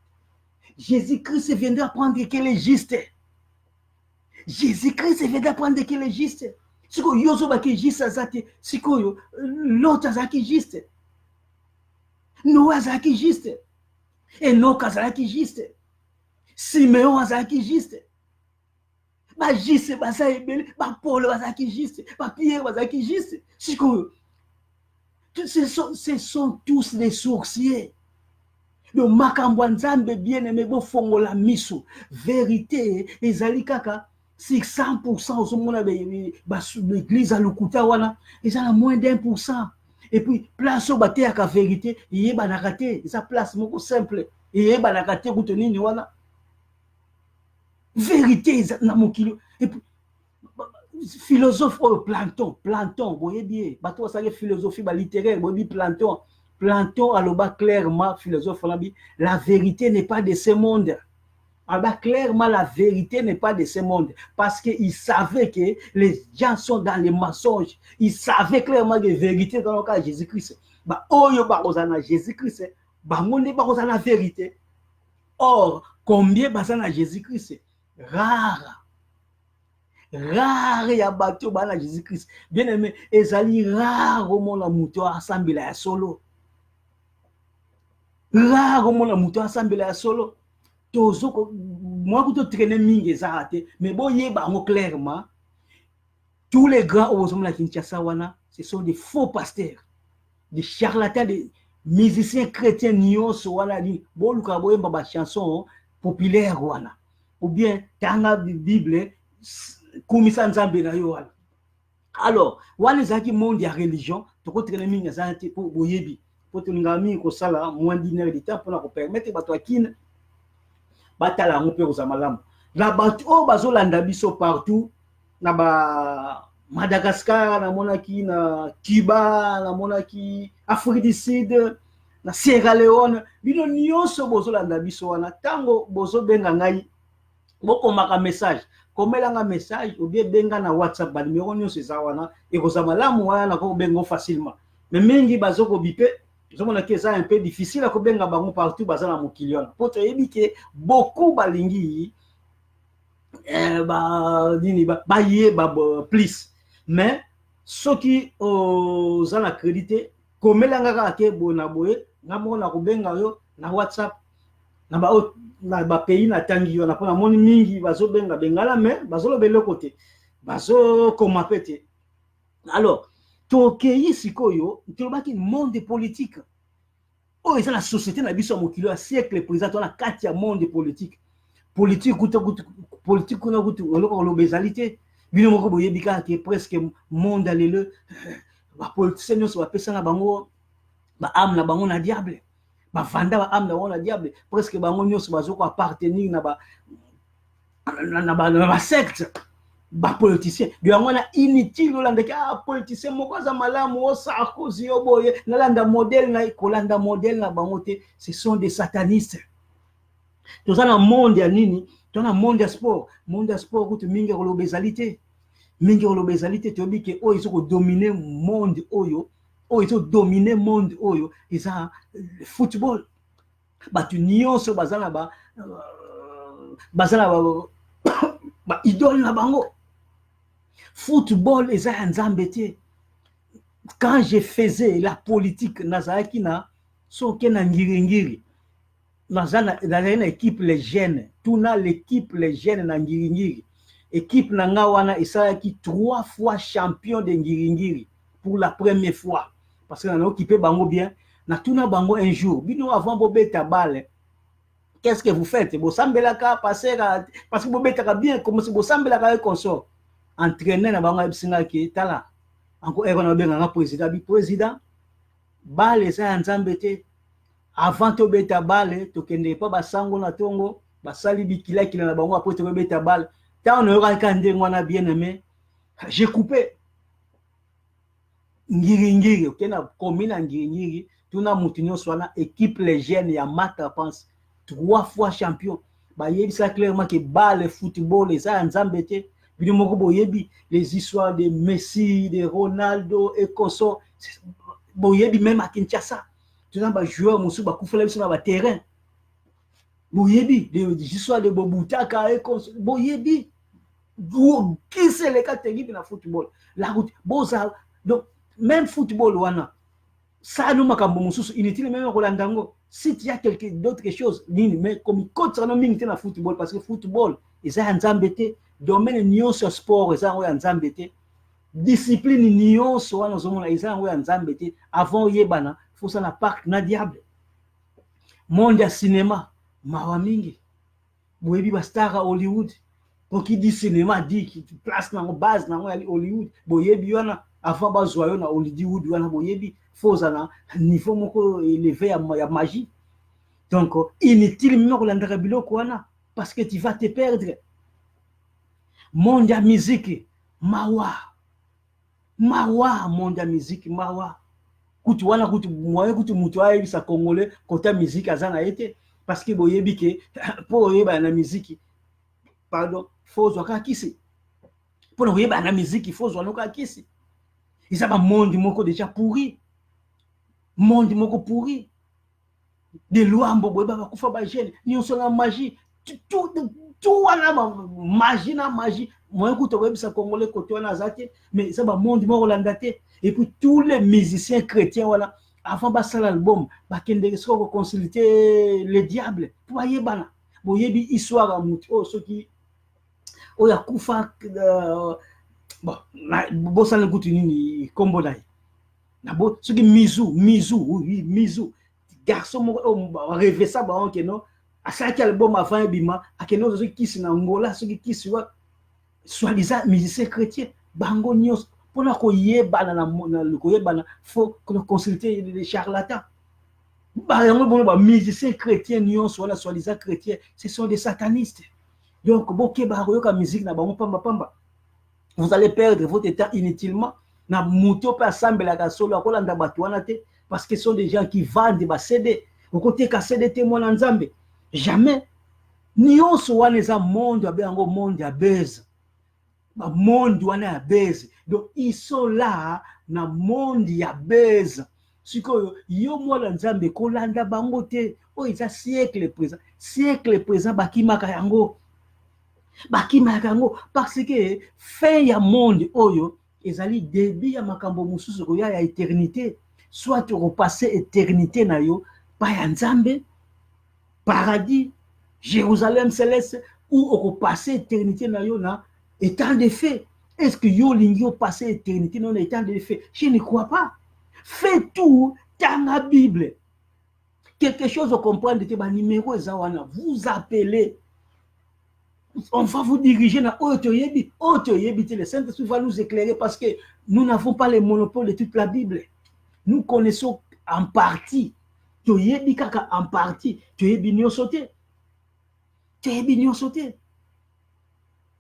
Jésus-Christ viendra prendre qu'il est juste. Jésus-Christ viendra prendre qu'il est juste. Ce que Yozoba qui est juste, Azate, ce que l'autre Azaki est juste. Noah Azaki est juste. Enoch Azaki est juste. Simeon Azaki est juste. Ba jiste basa ebele ba Paul bazaki jiste ba Pierre bazaki jiste ce sont tous des sorciers. Le makambo nzambe bien aimé bo fongola miso vérité ezali kaka 600% osomona l'église à Lukuta wana ezala moins d'1%. Et puis place au baté à vérité yeba nakate eza place moko simple yeba nakate kutonini wana vérité na mokilo. Et puis philosophe Platon, vous voyez bien, bateau ça philosophie littéraire, Platon aloba clairement philosophe la vérité n'est pas de ce monde. Alors clairement la vérité n'est pas de ce monde parce qu'il savait que les gens sont dans les mensonges. Il savait clairement que la vérité dans le cas de Jésus-Christ. Bah oyo barozana Jésus-Christ, bah monde barozana vérité. Or combien bazana Jésus-Christ? Rare ya bateau bana Jésus-Christ. Bien aimé, ezali rare au monde muto assemblée ya solo. Rare au monde muto assemblée ya solo. Tozo moi que tu traîner mingi zate, mais bon yeba ngo clairement tous les grands au monde la Kinshasa wana, ce sont des faux pasteurs, des charlatans, des musiciens chrétiens nyonso wana ni bon luka boyemba ba chanson populaire wana. Ou bien tanga Bible kumisa nzambe na yo wala. Alors wana zaki monde ya religion toko traîner mingi zate pour boyebi pour tungami ko sala moins d'une heure de temps pour la permettre bato akina batala ngope ko zamalamu la bato o bazolanda biso partout na ba Madagascar na monaki na Cuba na monaki Afrique du Sud na Sierra Leone bino nyonso bozolanda biso wana tango bozo benga ngai boko maka message komelanga message ou bien benga na WhatsApp ba numéro nyonso eza wana e kozama lamu wana ko bengo facilement mais mingi bazoko bipe zomona ke ça un peu difficile ko benga bango partout bazana mokiliona poto yebike beaucoup balingi ba nini ba ye ba plus mais ceux qui zana crédité komelanga ka ke bona boye ngamona ko benga yo na WhatsApp na ba pays na tangi yo na pona moni mingi bazo benga bengala mais bazo lobele côté bazo koma pete. Alors tokei sikoyo tolobaki monde politique oh eza la société na biso mokilo ya siècle présent na kati ya monde politique politique kuna kutu oloko lobezalité bino moko boyebika ke presque monde alele ba politiciens nyonso bapesa na bango ba âme na bango na diable ba vanda ba âme na bango na diable presque bango nyonso bazoko appartenir na ba secte ba politicien yango na inutile olanda politicien moko za malamu o Sarkozy o boye nalanda modèle na kolanda modèle na bango te, ce sont des satanistes. Tout ça dans monde ya nini dans monde ya sport kutu mingi ko lobezalité to bi ke o iso ko dominer monde oyo oyo dominer monde oyo eza football. Batu nyonso bazana ba idole na bango. Football eza ya nzambe te. Quand je faisais la politique nazalaki na soke na ngiringiri nazali na équipe les jeunes, tuna l'équipe les jeunes na ngiringiri, équipe na nga wana esalaki 3 fois champion de ngiringiri pour la première fois parce que na occupé bango bien. Na tuna bango un jour bino avant bobeta balle, qu'est-ce que vous faites? Bosambelaka passer parce que bobetaka bien comme si bosambelaka consort entraîner na bango ebisinga ki tala encore ero benga président balle eza nzambe te. Avant to beta balle to kende pa basango na tongo basali bikila kila na bango après to beta balle ta on aura kande ngwana bien aimé. J'ai coupé ngiringiri okena commune ngiringiri tuna mutinyo swana équipe les jeunes ya Mata pense 3 fois champion. Ba yebi ça clairement que balle football eza nzambe te. Bino moko boyebi les histoires de Messi, de Ronaldo et consort boyebi même à Kinshasa tuna ba joueur musu ba kufela biso na ba terrain boyebi des histoires de Bobutaka et consort boyebi qui c'est les catégories de la football la route boza. Donc même football wana ça nous makambo mususu inutile même Rolandango si tu y a quelque d'autres choses mais comme coach ça no mingi na football parce que football eza nzambe te. Domaine nyonso sport eza ngo ya nzambe te. Discipline nyonso wana zomona eza ngo ya nzambe te. Avant yebana faut ça na parc na diable. Monde ya cinéma mawa mingi boyebi ba star Hollywood pour qui dit cinéma dit qui place na base na ya Hollywood boyebi wana avant bazwa yo na Hollywood wana boyebi faut ça na niveau moko élevé ya magie. Donc inutile même kolanda biloko wana parce que tu vas te perdre. Monde ya musique mawa monde ya musique mawa kutu wana kutu moye kutu mutu ayebi sa congolais côté musique azana été parce que boyebi ke pour yeba na musique pardon faut zoka kisi pour yeba na musique il faut zoka kisi isa ba monde moko déjà pourri de loambo boyeba ba kufa ba jeune nyonso na magie tout wana magie na magie moi écoute web ça congolais côté wana zate mais ça ba monde mo Rolanda te. Et puis tous les musiciens chrétiens voilà avant ba sala album ba kende so consulter le diable pour yebana boyebi histoire amuti oh ceux qui oh ya kufa bon bo sala kutu nini kombo dai na bo ceux qui mizu garçon mo rêver ça ba on que non à chaque album avant bima akeno zo kisi na ngola so kisi wa soi-disant musicien chrétien bango nyos pona ko yebana na ko yebana faut consulter les charlatans ba yango bon ba musicien chrétien nyos wala soi-disant chrétien ce sont des satanistes. Donc boké ba royoka musique na bango pamba vous allez perdre votre temps inutilement na muto pa sambela ka solo akolanda batu wana te parce que ce sont des gens qui vendent ba CD au côté ka CD te mona nzambe. Jamais. Nyonso wana eza monde abe yango monde ya base. Ba monde wana ya base. Donc ils sont là na monde ya base. Sikoyo yo mwana nzambe kolanda bango te. O eza siècle présent bakimaka yango. Bakimaka yango parce que fin ya monde oyo ezali début ya makambo mususu ko ya éternité. Soit tu repasser éternité na yo pa ya nzambe paradis, Jérusalem céleste, où on passer éternité na yo na étant de fait. Est-ce que yo lingi passer éternité non étant de fait? Je ne crois pas. Fais tout dans la Bible. Quelque chose à comprendre de ba numéro zawana, vous appelez. On va vous diriger dans Otoyebi. Le Saint-Esprit va nous éclairer parce que nous n'avons pas le monopole de toute la Bible. Nous connaissons en partie. Tu yebi kaka en partie, tu yebi nyonso te.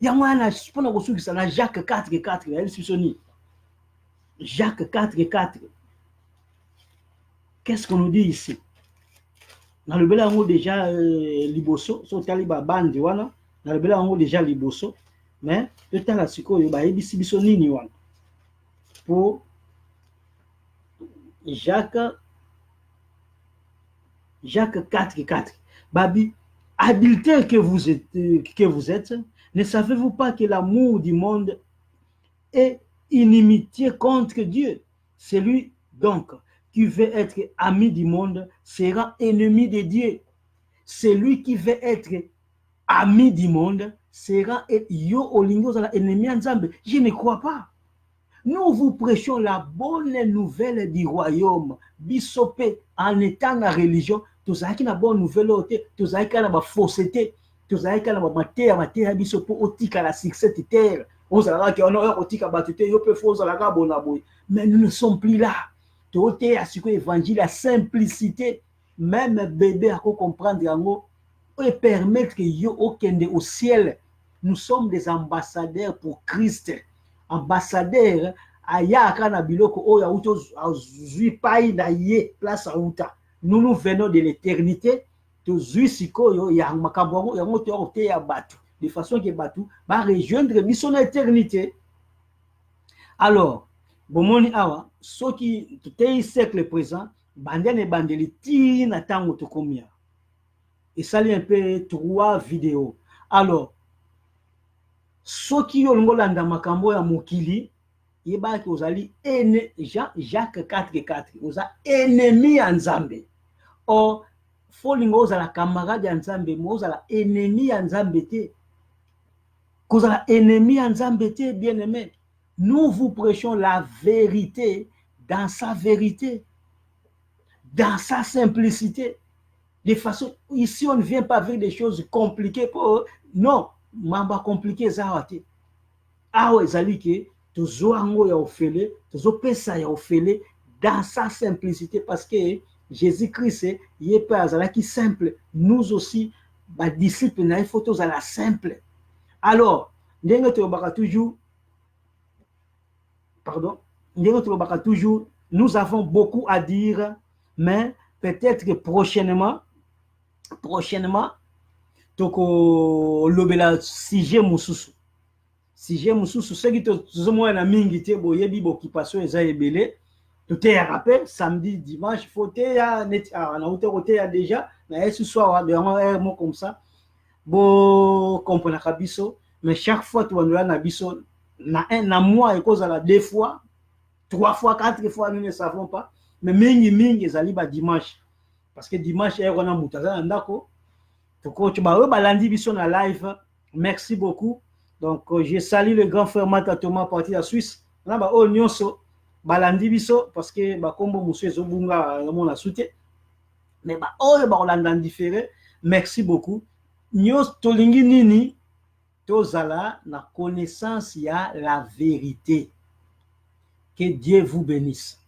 Yamwana pona kosukisa na Jacques 4:4 ya Elsisoni. Jacques 4:4. Qu'est-ce qu'on nous dit ici? Na le bela ngo déjà liboso, so taliba bandi wana, na le bela ngo déjà liboso, mais peut-être la sikoyo ba yebi sibiso nini wana. Pour Jacques 4:4. Babi, adultère que vous êtes, ne savez-vous pas que l'amour du monde est inimitié contre Dieu? Celui donc qui veut être ami du monde sera ennemi de Dieu. Celui qui veut être ami du monde sera yo olingo la ennemi ensemble. Je ne crois pas. Nous vous prêchons la bonne nouvelle du royaume. Bisopé, en étant la religion, tous avez la bonne nouvelle, tous avez la fausseté, tous avez la matière, bisopé, otika la succès terre. On a on a otika batute, yo peut faux la bonaboy. Mais nous ne sommes plus là. Tout est à ce que l'évangile, la simplicité, même bébé à comprendre yango, et permettre que yo okende au ciel. Nous sommes des ambassadeurs pour Christ. Ambassadeur ayaka na biloko oyo auto zui pai na ye place auta. Nous venons de l'éternité, to zui sikoyo ya makambo ya moto ote ya batu de façon que batu ba rejoindre biso na éternité. Alors bomoni awa soki tutei siècle présent bandene bandeli ti na tango to komia et ça un peu 3 vidéos. Alors soki yo ngolanda makambo ya mokili yebaki ozali Jacques 4:4 oza ennemi ya Nzambe. Or folingo ozala camarade ya Nzambe mo ozala ennemi ya Nzambe te. Kozala ennemi ya Nzambe te, bien-aimé. Nous vous prêchons la vérité dans sa vérité, dans sa simplicité. De façon, ici on ne vient pas avec des choses compliquées pour non, mamba compliqué zawate. Ah ouais, zali ke tozo ango ya ofele, tozo pesa ya ofele dans sa simplicité parce que Jésus-Christ il est pas zalaki simple. Nous aussi ba disciples na photos à la simple. Alors, ndenge to baka toujours pardon, ndenge to baka toujours nous avons beaucoup à dire mais peut-être que prochainement toko lobela sujet mususu soki tozomona mingi te boyebi boccupation eza ebele toteya rappel samedi dimanche faut teya neti na uta koteya déjà na yesu soir de mo comme ça bo comprenaka biso mais chaque fois tobandola na biso na mois ekozala 2 fois 3 fois 4 fois nous ne savons pas mais mingi ezali ba dimanche parce que dimanche wana mutu aza na ndako toko ba balandi biso na live. Merci beaucoup. Donc je salue le grand frère Mata Thomas parti de la Suisse na ba o nyonso balandi biso parce que ba kombo musu ezobunga mona soute mais ba o ba olanda différé. Merci beaucoup. Nyos tolingi nini tozala na connaissance ya la vérité. Que Dieu vous bénisse.